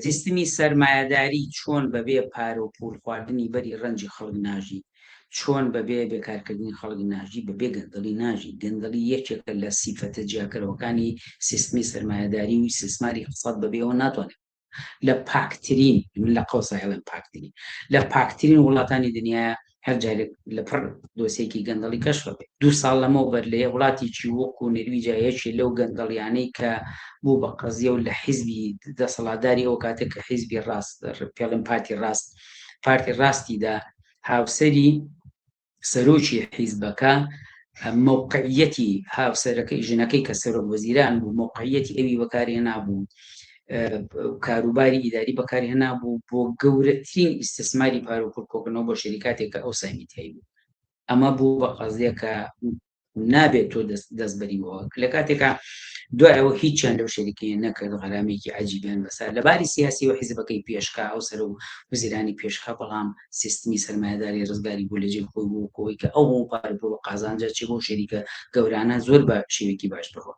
سیستمی سەرمایەداری چۆن بەبێ پارە و پول خواردنی بەری ڕەنجی خەڵک ناژی، چۆن بەبێ بێکارکردنی خەڵک ناژی، بەبێ گەندەڵی ناژی. گەندەڵی یەکێکە لە سیفەتە جیاکەرەوەکانی سیستمی سەرمایەداری و سیستماری اقتصاد بەبێەوە ناتوانێت لە پاکترین، من لە قەوسایڵێن پاکترین، لە پاکترین وڵاتانی دنیاە هەر جارێک لە پڕ دۆسێکی گەندەڵی کەشف بێت. 2 ساڵ لەمەوبەر لە وڵاتێکی وەکو نرویجایەکی لەو گەندەڵیانەی کە بوو بە قەزیە و لە حیزبی دەسەڵاتداری ئەو کاتێک کە حیزبی ڕاست پێڵم پارتی ڕاستیدا هاوسەری سەرۆکی حیزبەکە موقعیەتی هاوسەرەکەی ژنەکەی کە سەرۆک وەزیران بوو موقعیەتی ئەوی بەکارهێنا بوو، کاروباری ئیداری بەکارهێنا بوو بۆ گەورەترین ئیستثماری پارۆپور کۆکردنەوە بۆ شەریکاتێک کە ئەو سامیتایی بوو. ئەمە بوو بە قەزیە کە نابێت تۆ دەستبەریەوە لە کاتێکە دوایەوە هیچیان لەو شەریکەیە نەکرد، غەرامێکی عەجیبیان بەسەر لەباری سیاسی و حیزبەکەی پێشکا ئەو سەر و وەزیرانی پێشکا، بەڵام سیستمی سەرمایەداری ڕزگاری بوو لەجێ خۆی بوو کۆی کە ئەو پارۆپور قازانجا چی بۆ شەریکە گەورانە زۆر بە شێوەیەکی باش بڕۆ.